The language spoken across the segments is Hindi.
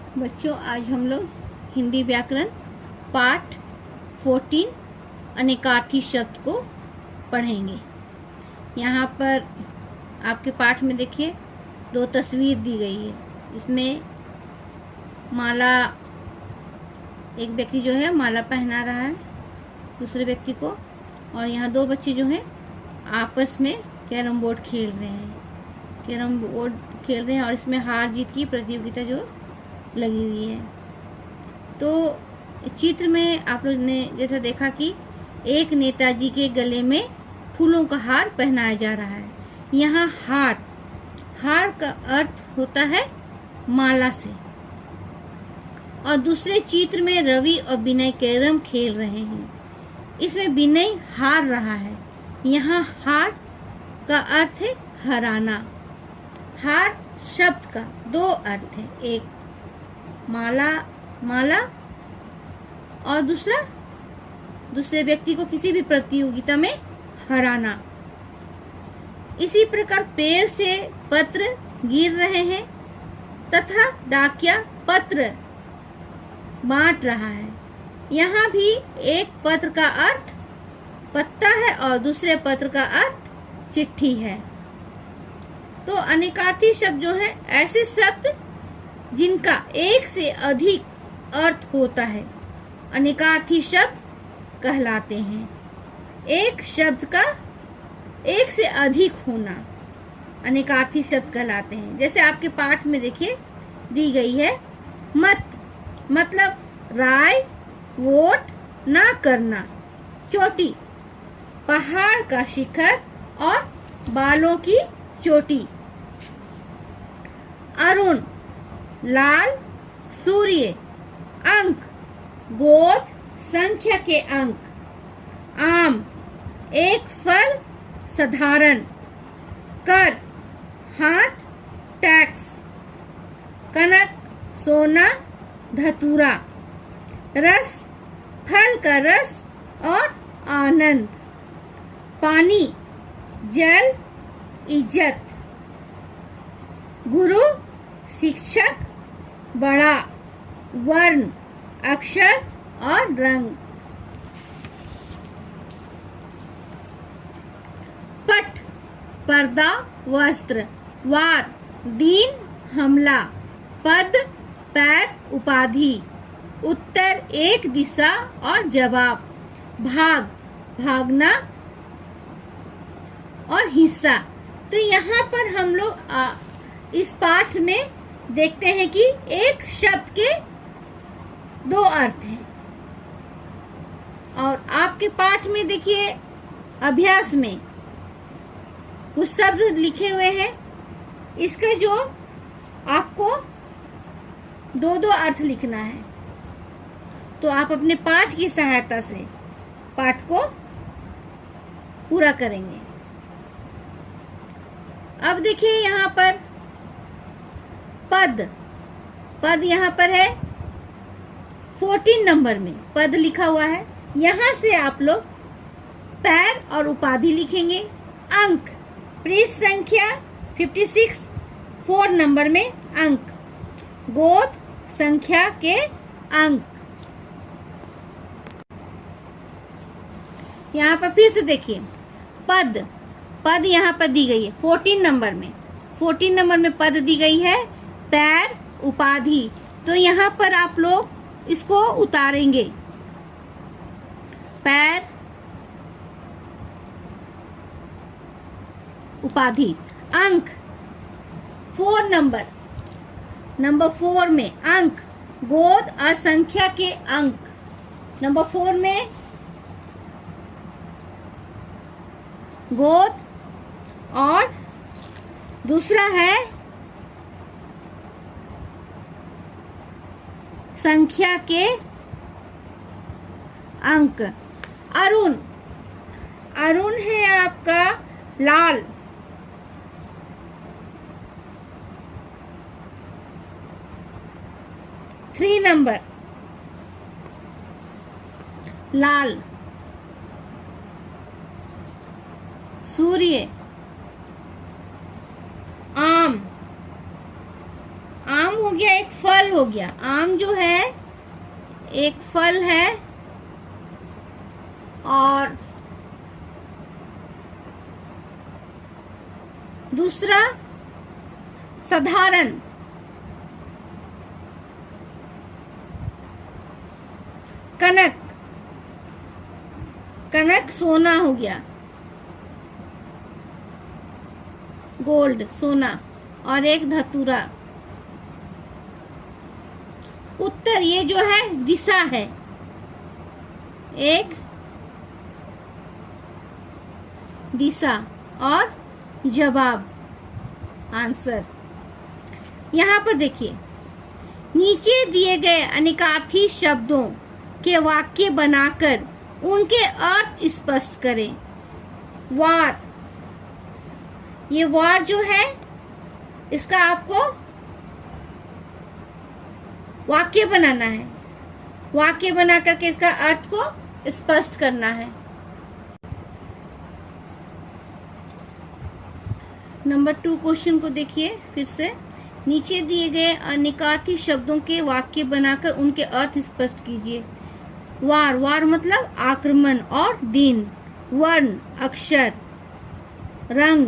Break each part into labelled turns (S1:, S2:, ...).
S1: बच्चों, आज हम लोग हिंदी व्याकरण पाठ 14 अनेकार्थी शब्द को पढ़ेंगे। यहाँ पर आपके पाठ में देखिए 2 तस्वीर दी गई है। इसमें माला, एक व्यक्ति जो है माला पहना रहा है दूसरे व्यक्ति को, और यहाँ 2 बच्चे जो हैं आपस में कैरम बोर्ड खेल रहे हैं और इसमें हार जीत की प्रतियोगिता जो लगी हुई है। तो चित्र में आप लोग ने जैसा देखा कि एक नेताजी के गले में फूलों का हार पहनाया जा रहा है। यहाँ हार का अर्थ होता है माला से। और दूसरे चित्र में रवि और विनय कैरम खेल रहे हैं। इसमें विनय हार रहा है। यहाँ हार का अर्थ है हराना। हार शब्द का 2 अर्थ है, एक माला और दूसरे व्यक्ति को किसी भी प्रतियोगिता में हराना। इसी प्रकार पेड़ से पत्र गिर रहे हैं तथा डाकिया पत्र बांट रहा है। यहाँ भी एक पत्र का अर्थ पत्ता है और दूसरे पत्र का अर्थ चिट्ठी है। तो अनेकार्थी शब्द जो है ऐसे शब्द जिनका एक से अधिक अर्थ होता है, अनेकार्थी शब्द कहलाते हैं। एक शब्द का एक से अधिक होना अनेकार्थी शब्द कहलाते हैं। जैसे आपके पाठ में देखिए दी गई है मतलब राय वोट ना करना। चोटी, पहाड़ का शिखर और बालों की चोटी। अरुण, लाल सूर्य। अंक, गोद संख्या के अंक। आम, एक फल साधारण। कर, हाथ टैक्स। कनक, सोना धतूरा। रस, फल का रस और आनंद। पानी, जल इज्जत। गुरु, शिक्षक बड़ा। वर्ण, अक्षर और रंग। पट, पर्दा वस्त्र। वार, दीन हमला। पद, पैर उपाधि। उत्तर, एक दिशा और जवाब। भाग, भागना और हिस्सा। तो यहाँ पर हम लोग इस पाठ में देखते हैं कि एक शब्द के 2 अर्थ हैं। और आपके पाठ में देखिए अभ्यास में कुछ शब्द लिखे हुए हैं। इसके जो आपको 2 अर्थ लिखना है। तो आप अपने पाठ की सहायता से पाठ को पूरा करेंगे। अब देखिए यहाँ पर पद यहाँ पर है 14 नंबर में पद लिखा हुआ है। यहाँ से आप लोग पैर और उपाधि लिखेंगे। अंक, पृष्ठ संख्या 56 4 नंबर में अंक। गोद, संख्या के अंक। यहाँ पर फिर से देखिए पद यहाँ पर दी गई है 14 नंबर में। 14 नंबर में पद दी गई है पैर उपाधि। तो यहाँ पर आप लोग इसको उतारेंगे। पैर उपाधि। अंक, 4 नंबर 4 में अंक। गोद और संख्या के अंक। नंबर 4 में गोद और दूसरा है संख्या के अंक। अरुण है आपका लाल। थ्री नंबर लाल। सूर्य, आम हो गया, एक फल हो गया। आम जो है एक फल है, और दूसरा साधारण। कनक, कनक सोना हो गया, गोल्ड सोना, और एक धतूरा। उत्तर ये जो है दिशा है, एक दिशा, और जवाब आंसर। यहाँ पर देखिए, नीचे दिए गए अनेकार्थी शब्दों के वाक्य बनाकर उनके अर्थ स्पष्ट करें। वार, ये वार जो है इसका आपको वाक्य बनाना है, वाक्य बना करके इसका अर्थ को स्पष्ट करना है। नंबर 2 क्वेश्चन को देखिए फिर से। नीचे दिए गए अनेकार्थी शब्दों के वाक्य बनाकर उनके अर्थ स्पष्ट कीजिए। वार, वार मतलब आक्रमण और दिन। वर्ण, अक्षर। रंग,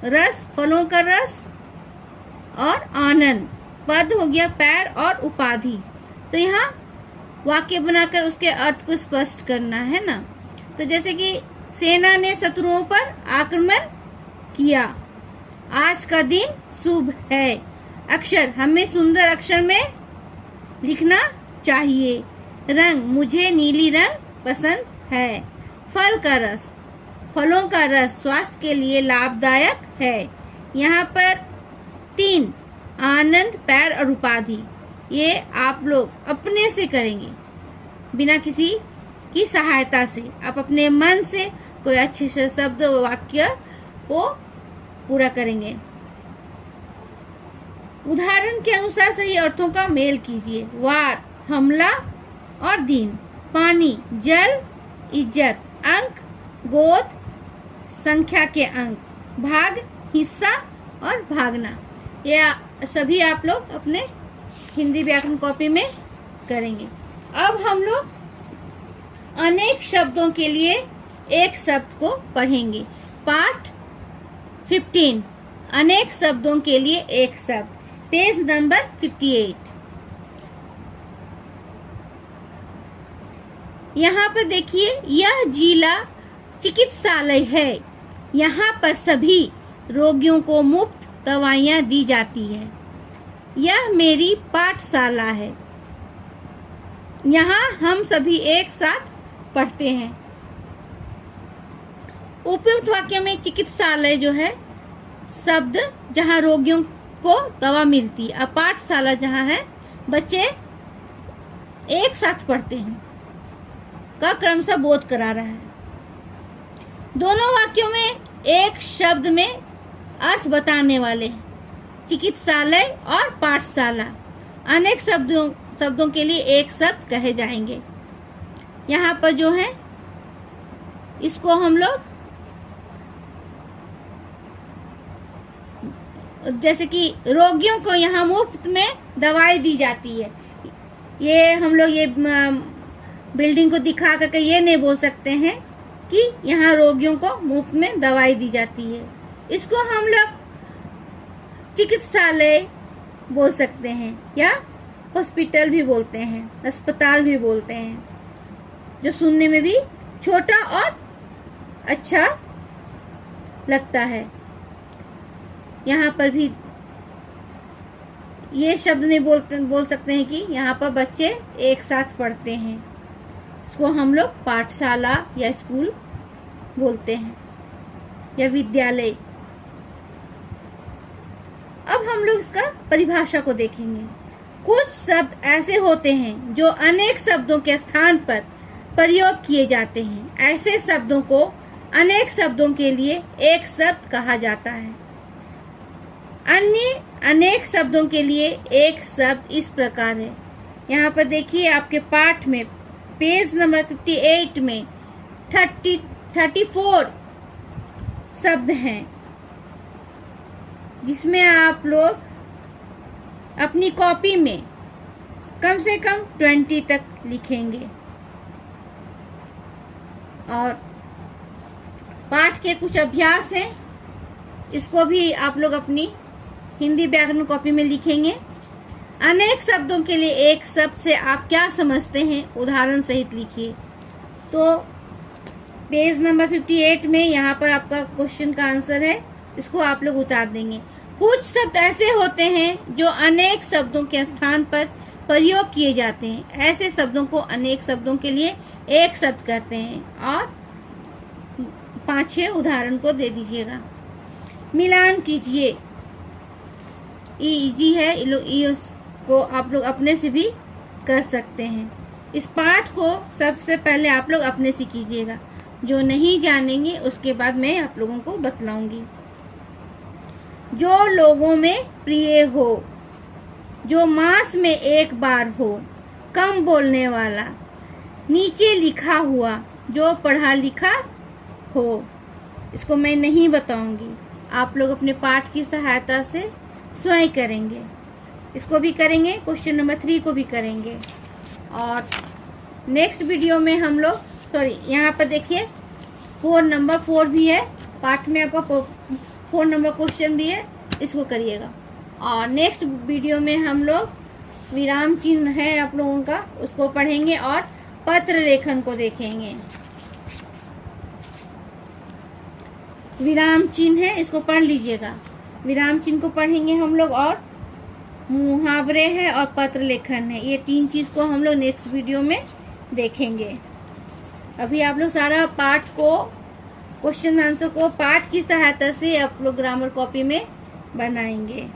S1: रस, फलों का रस, और आनंद। पद हो गया पैर, और उपाधि। तो यहाँ वाक्य बनाकर उसके अर्थ को स्पष्ट करना है ना। तो जैसे कि सेना ने शत्रुओं पर आक्रमण किया। आज का दिन शुभ है। अक्षर, हमें सुंदर अक्षर में लिखना चाहिए। रंग, मुझे नीली रंग पसंद है। फल का रस, फलों का रस स्वास्थ्य के लिए लाभदायक है। यहाँ पर 3 आनंद, पैर और उपाधि, ये आप लोग अपने से करेंगे बिना किसी की सहायता से। आप अपने मन से कोई अच्छे से शब्द वाक्य को पूरा करेंगे। उदाहरण के अनुसार सही अर्थों का मेल कीजिए। वार, हमला और दिन। पानी, जल, इज्जत। अंक, गोद, संख्या के अंक। भाग, हिस्सा और भागना। ये सभी आप लोग अपने हिंदी व्याकरण कॉपी में करेंगे। अब हम लोग अनेक शब्दों के लिए एक शब्द को पढ़ेंगे। पाठ 15, अनेक शब्दों के लिए एक शब्द, पेज नंबर 58। यहाँ पर देखिए, यह जिला चिकित्सालय है। यहाँ पर सभी रोगियों को मुफ्त दवाइयाँ दी जाती है। यह मेरी पाठशाला है। यहाँ हम सभी एक साथ पढ़ते हैं। उपयुक्त वाक्य में चिकित्सालय जो है शब्द जहाँ रोगियों को दवा मिलती है, और पाठशाला जहाँ है बच्चे एक साथ पढ़ते हैं का क्रमशः बोध करा रहा है। दोनों वाक्यों में एक शब्द में अर्थ बताने वाले हैं, चिकित्सालय और पाठशाला। अनेक शब्दों के लिए एक शब्द कहे जाएंगे। यहाँ पर जो है इसको हम लोग जैसे कि रोगियों को यहाँ मुफ्त में दवाई दी जाती है। ये हम लोग ये बिल्डिंग को दिखा करके ये नहीं बोल सकते हैं कि यहाँ रोगियों को मुफ्त में दवाई दी जाती है। इसको हम लोग चिकित्सालय बोल सकते हैं, या हॉस्पिटल भी बोलते हैं, अस्पताल भी बोलते हैं, जो सुनने में भी छोटा और अच्छा लगता है। यहाँ पर भी ये शब्द नहीं बोल सकते हैं कि यहाँ पर बच्चे एक साथ पढ़ते हैं। इसको हम लोग पाठशाला या स्कूल बोलते हैं, या विद्यालय। अब हम लोग इसका परिभाषा को देखेंगे। कुछ शब्द ऐसे होते हैं जो अनेक शब्दों के स्थान पर प्रयोग किए जाते हैं। ऐसे शब्दों को अनेक शब्दों के लिए एक शब्द कहा जाता है। अन्य अनेक शब्दों के लिए एक शब्द इस प्रकार है। यहाँ पर देखिए, आपके पाठ में पेज नंबर 58 में 34 शब्द हैं, जिसमें आप लोग अपनी कॉपी में कम से कम 20 तक लिखेंगे। और पाठ के कुछ अभ्यास हैं, इसको भी आप लोग अपनी हिंदी व्याकरण कॉपी में लिखेंगे। अनेक शब्दों के लिए एक शब्द से आप क्या समझते हैं, उदाहरण सहित लिखिए। तो पेज नंबर 58 में यहाँ पर आपका क्वेश्चन का आंसर है, इसको आप लोग उतार देंगे। कुछ शब्द ऐसे होते हैं जो अनेक शब्दों के स्थान पर प्रयोग किए जाते हैं। ऐसे शब्दों को अनेक शब्दों के लिए एक शब्द कहते हैं। और 5-6 उदाहरण को दे दीजिएगा। मिलान कीजिए, इजी है, को आप लोग अपने से भी कर सकते हैं। इस पाठ को सबसे पहले आप लोग अपने से कीजिएगा, जो नहीं जानेंगे उसके बाद मैं आप लोगों को बतलाऊंगी। जो लोगों में प्रिय हो, जो मास में एक बार हो, कम बोलने वाला, नीचे लिखा हुआ, जो पढ़ा लिखा हो। इसको मैं नहीं बताऊंगी, आप लोग अपने पाठ की सहायता से स्वयं करेंगे। इसको भी करेंगे, क्वेश्चन नंबर 3 को भी करेंगे। और नेक्स्ट वीडियो में हम लोग यहाँ पर देखिए 4 नंबर 4 भी है, पाठ में आपका 4 नंबर क्वेश्चन भी है, इसको करिएगा। और नेक्स्ट वीडियो में हम लोग विराम चिन्ह है आप लोगों का, उसको पढ़ेंगे और पत्र लेखन को देखेंगे। विराम चिन्ह है, इसको पढ़ लीजिएगा। विराम चिन्ह को पढ़ेंगे हम लोग, और मुहावरे है और पत्र लेखन है। ये 3 चीज़ को हम लोग नेक्स्ट वीडियो में देखेंगे। अभी आप लोग सारा पाठ को, क्वेश्चन आंसर को पाठ की सहायता से आप लोग ग्रामर कॉपी में बनाएंगे।